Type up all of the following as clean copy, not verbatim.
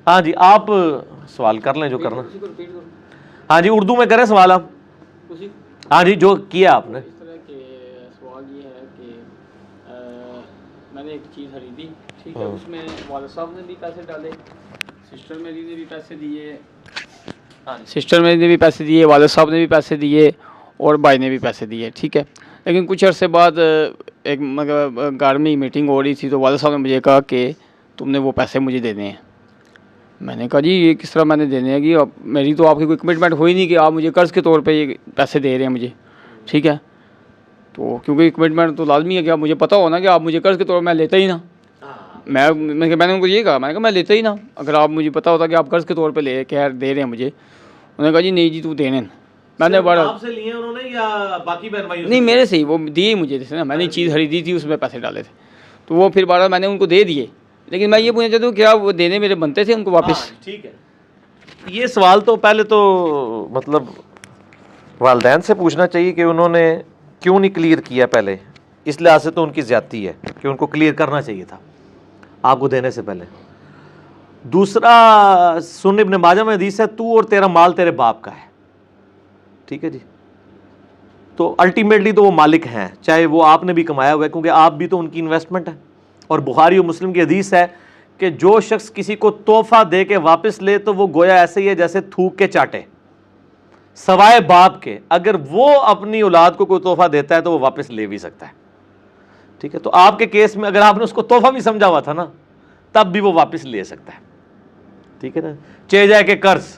ہاں جی آپ سوال کر لیں جو کرنا. ہاں جی اردو میں کریں سوال آپ. ہاں جی جو کیا آپ نے. اس طرح کے سوال یہ ہے کہ میں نے ایک چیز خریدی, ٹھیک ہے, اس میں والد صاحب نے بھی پیسے ڈالے, سسٹر میری نے بھی پیسے دیے, سسٹر میری نے بھی پیسے دیے, والد صاحب نے بھی پیسے دیے, اور بھائی نے بھی پیسے دیے, ٹھیک ہے. لیکن کچھ عرصے بعد ایک مطلب گھر میں میٹنگ ہو رہی تھی, تو والد صاحب نے مجھے کہا کہ تم نے وہ پیسے مجھے دینے ہیں. میں نے کہا جی یہ کس طرح میں نے دینے ہیں, کہ میری تو آپ کی کوئی کمٹمنٹ ہوئی نہیں کہ آپ مجھے قرض کے طور پہ یہ پیسے دے رہے ہیں مجھے, ٹھیک ہے. تو کیونکہ کمٹمنٹ تو لازمی ہے کہ آپ مجھے پتہ ہونا کہ آپ مجھے قرض کے طور پہ میں لیتا ہی نا. میں نے ان کو یہ کہا, میں نے کہا میں لیتا ہی نا, اگر آپ مجھے پتہ ہوتا کہ آپ قرض کے طور پہ لے کے دے رہے ہیں مجھے. انہوں نے کہا جی نہیں جی تو دینے. میں نے بڑا آپ سے لیے انہوں نے یا باقی بہن بھائیوں سے؟ نہیں میرے سے ہی, وہ دیے مجھے جیسے نا, میں نے چیز خریدی تھی اس میں پیسے ڈالے تھے, تو وہ پھر بارہ میں نے ان کو دے دیے. لیکن میں یہ پوچھنا چاہتا ہوں کیا وہ دینے میرے بنتے تھے ان کو واپس؟ ٹھیک ہے, یہ سوال تو پہلے تو مطلب والدین سے پوچھنا چاہیے کہ انہوں نے کیوں نہیں کلیئر کیا پہلے. اس لحاظ سے تو ان کی زیادتی ہے کہ ان کو کلیئر کرنا چاہیے تھا آپ کو دینے سے پہلے. دوسرا سنن ابن ماجہ میں حدیث ہے تو اور تیرا مال تیرے باپ کا ہے, ٹھیک ہے جی. تو الٹیمیٹلی تو وہ مالک ہیں, چاہے وہ آپ نے بھی کمایا ہوا ہے, کیونکہ آپ بھی تو ان کی انویسٹمنٹ ہے. اور بخاری و مسلم کی حدیث ہے کہ جو شخص کسی کو تحفہ دے کے واپس لے تو وہ گویا ایسے ہی ہے جیسے تھوک کے چاٹے, سوائے باپ کے. اگر وہ اپنی اولاد کو کوئی تحفہ دیتا ہے تو وہ واپس لے بھی سکتا ہے, ٹھیک ہے. تو آپ کے کیس میں اگر آپ نے اس کو تحفہ بھی سمجھا ہوا تھا نا, تب بھی وہ واپس لے سکتا ہے, ٹھیک ہے نا. چے جائے کہ قرض,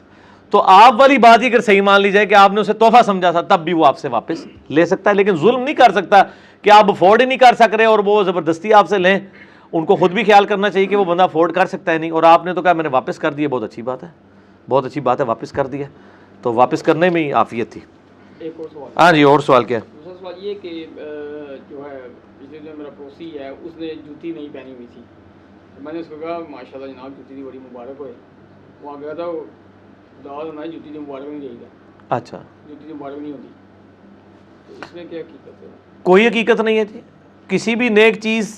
تو آپ والی بات ہی اگر صحیح مان لی جائے کہ آپ نے اسے تحفہ سمجھا تھا, تب بھی وہ آپ سے واپس لے سکتا ہے. لیکن ظلم نہیں کر سکتا کہ آپ افورڈ ہی نہیں کر سک رہے اور وہ زبردستی آپ سے لیں. ان کو خود بھی خیال کرنا چاہیے کہ وہ بندہ افورڈ کر سکتا ہے نہیں, اور آپ نے تو کہا میں نے واپس کر دیا, بہت اچھی بات ہے, بہت اچھی بات ہے, واپس کر دیا, تو واپس کرنے میں ہی عافیت تھی. ایک اور سوال. ہاں جی اور سوال کیا ہے؟ دوسرا سوال یہ کہ جو ہے پچھلے جو میرا پڑوسی ہے اس نے جوتی نہیں پہنی ہوئی تھی, میں نے اس کو کہا ماشاء اللہ جناب جوتی دی بڑی مبارک ہوئے. وہاں گیا تھا دعوت میں جوتی دی مبارک نہیں دے گا. اچھا جوتی دی مبارک نہیں ہوتی, تو اس میں کیا حقیقت ہے؟ کوئی حقیقت نہیں ہے جی. کسی بھی نیک چیز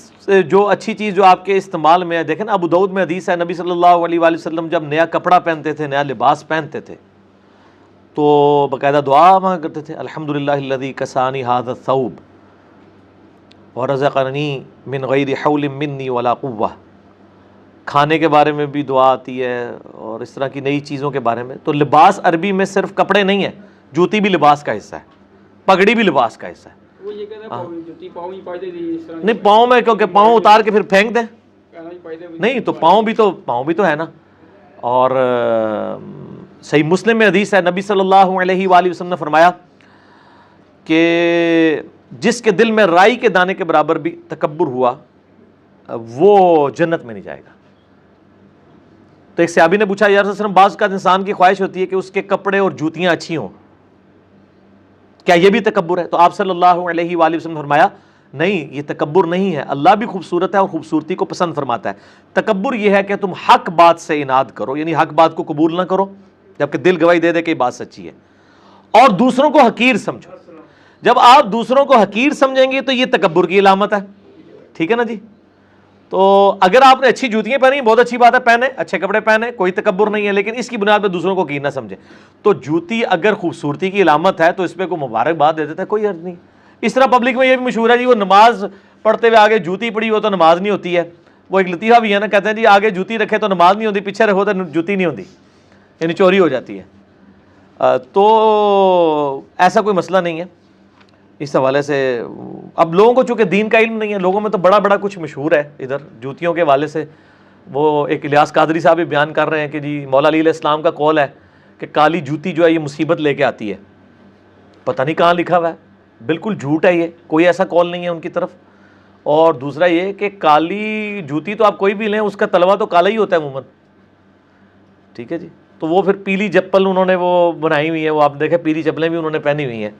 جو اچھی چیز جو آپ کے استعمال میں ہے, دیکھیں نا ابو داؤد میں حدیث ہے نبی صلی اللہ علیہ وآلہ وسلم جب نیا کپڑا پہنتے تھے, نیا لباس پہنتے تھے, تو باقاعدہ دعا مانگا کرتے تھے, الحمدللہ الذی کسانی ھذا الثوب ورزقنی من غیر حول منی ولا قوہ. کھانے کے بارے میں بھی دعا آتی ہے اور اس طرح کی نئی چیزوں کے بارے میں. تو لباس عربی میں صرف کپڑے نہیں ہے, جوتی بھی لباس کا حصہ ہے, پگڑی بھی لباس کا حصہ ہے. وہ یہ کہنا ہے جوتی پاؤں ہی پائے دی اس طرح نہیں پاؤں میں, کیونکہ پاؤں اتار کے پھر پھینک دیں, نہیں تو پاؤں بھی تو ہے نا. اور صحیح مسلم میں حدیث ہے نبی صلی اللہ علیہ وآلہ وسلم نے فرمایا کہ جس کے دل میں رائی کے دانے کے برابر بھی تکبر ہوا وہ جنت میں نہیں جائے گا. تو ایک صحابی نے پوچھا یا رسول اللہ صلی اللہ علیہ وسلم بعض کا انسان کی خواہش ہوتی ہے کہ اس کے کپڑے اور جوتیاں اچھی ہوں, کیا یہ بھی تکبر ہے؟ تو آپ صلی اللہ علیہ وآلہ وسلم نے فرمایا نہیں یہ تکبر نہیں ہے, اللہ بھی خوبصورت ہے اور خوبصورتی کو پسند فرماتا ہے. تکبر یہ ہے کہ تم حق بات سے اناد کرو, یعنی حق بات کو قبول نہ کرو جبکہ دل گواہی دے دے کہ یہ بات سچی ہے, اور دوسروں کو حقیر سمجھو. جب آپ دوسروں کو حقیر سمجھیں گے تو یہ تکبر کی علامت ہے, ٹھیک ہے نا جی. تو اگر آپ نے اچھی جوتیاں پہنی بہت اچھی بات ہے, پہنے اچھے کپڑے پہنے, کوئی تکبر نہیں ہے, لیکن اس کی بنیاد پہ دوسروں کو حقیر نہ سمجھے. تو جوتی اگر خوبصورتی کی علامت ہے تو اس پہ کوئی مبارکباد دے دیتا ہے, کوئی حرج نہیں. اس طرح پبلک میں یہ بھی مشہور ہے جی, وہ نماز پڑھتے ہوئے آگے جوتی پڑی ہو تو نماز نہیں ہوتی ہے. وہ ایک لطیفہ بھی ہے نا, کہتے ہیں جی آگے جوتی رکھے تو نماز نہیں ہوتی, پیچھے رکھو تو جوتی نہیں ہوتی, یعنی چوری ہو جاتی ہے. تو ایسا کوئی مسئلہ نہیں ہے اس حوالے سے. اب لوگوں کو چونکہ دین کا علم نہیں ہے, لوگوں میں تو بڑا بڑا کچھ مشہور ہے ادھر جوتیوں کے حوالے سے. وہ ایک الیاس قادری صاحب بھی بیان کر رہے ہیں کہ جی مولا علی علیہ السلام کا قول ہے کہ کالی جوتی جو ہے یہ مصیبت لے کے آتی ہے. پتہ نہیں کہاں لکھا ہوا ہے, بالکل جھوٹ ہے یہ, کوئی ایسا قول نہیں ہے ان کی طرف. اور دوسرا یہ کہ کالی جوتی تو آپ کوئی بھی لیں اس کا تلوا تو کالا ہی ہوتا ہے عموماً, ٹھیک ہے جی. تو وہ پھر پیلی چپل انہوں نے وہ بنائی ہوئی ہے, وہ آپ دیکھیں پیلی چپلیں بھی انہوں نے پہنی ہوئی ہیں.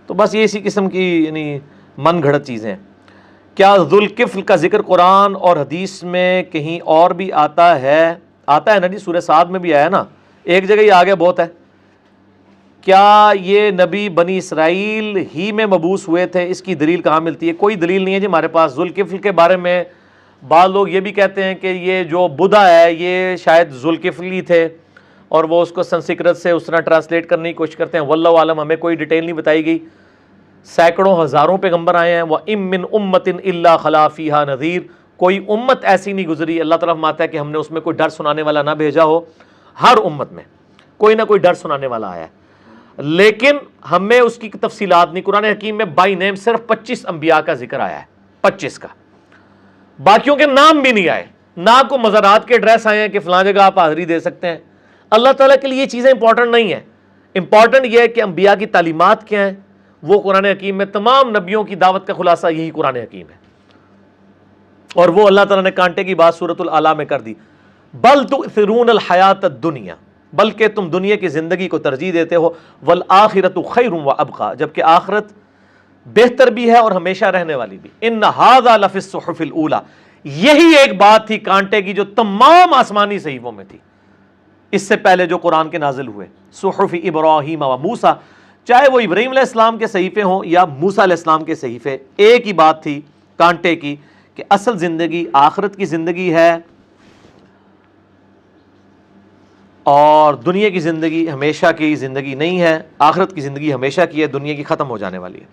تو بس یہ اسی قسم کی یعنی من گھڑت چیزیں ہیں. کیا ذوالکفل کا ذکر قرآن اور حدیث میں کہیں اور بھی آتا ہے نا جی, سورہ صاد میں بھی آیا نا, ایک جگہ یہ آگے بہت ہے. کیا یہ نبی بنی اسرائیل ہی میں مبعوث ہوئے تھے, اس کی دلیل کہاں ملتی ہے؟ کوئی دلیل نہیں ہے جی ہمارے پاس. ذوالکفل کے بارے میں بعض لوگ یہ بھی کہتے ہیں کہ یہ جو بدھا ہے یہ شاید ذوالکفلی تھے اور وہ اس کو سنسکرت سے اس طرح ٹرانسلیٹ کرنے کی کوشش کرتے ہیں. واللہ عالم, ہمیں کوئی ڈیٹیل نہیں بتائی گئی. سینکڑوں ہزاروں پیغمبر آئے ہیں. وَإِن مِّنْ أُمَّةٍ إِلَّا خَلَا فِيهَا نَذِيرٌ, کوئی امت ایسی نہیں گزری, اللہ تعالیٰ فرماتا ہے کہ ہم نے اس میں کوئی ڈر سنانے والا نہ بھیجا ہو. ہر امت میں کوئی نہ کوئی ڈر سنانے والا آیا ہے, لیکن ہمیں اس کی تفصیلات نہیں. قرآن حکیم میں بائی نیم صرف 25 انبیاء کا ذکر آیا ہے, 25 کا, باقیوں کے نام بھی نہیں آئے, نہ کو مزارات کے ایڈریس آئے ہیں کہ فلاں جگہ آپ حاضری دے سکتے ہیں. اللہ تعالیٰ کے لیے یہ چیزیں امپورٹنٹ نہیں ہیں. امپورٹنٹ یہ ہے کہ انبیاء کی تعلیمات کیا ہیں, وہ قرآن حکیم میں تمام نبیوں کی دعوت کا خلاصہ یہی قرآن حکیم ہے, اور وہ اللہ تعالیٰ نے کانٹے کی بات سورۃ الاعلیٰ میں کر دی. بل تؤثرون الحیات الدنیا, بلکہ تم دنیا کی زندگی کو ترجیح دیتے ہو. والآخرۃ خیر وابقیٰ, جبکہ آخرت بہتر بھی ہے اور ہمیشہ رہنے والی بھی. ان ھذا لفی الصحف الاولیٰ, یہی ایک بات تھی کانٹے کی جو تمام آسمانی صحیفوں میں تھی اس سے پہلے جو قرآن کے نازل ہوئے. صحف ابراہیم و موسیٰ, چاہے وہ ابراہیم علیہ السلام کے صحیفے ہوں یا موسیٰ علیہ السلام کے صحیفے, ایک ہی بات تھی کانٹے کی کہ اصل زندگی آخرت کی زندگی ہے اور دنیا کی زندگی ہمیشہ کی زندگی نہیں ہے. آخرت کی زندگی ہمیشہ کی ہے, دنیا کی ختم ہو جانے والی ہے.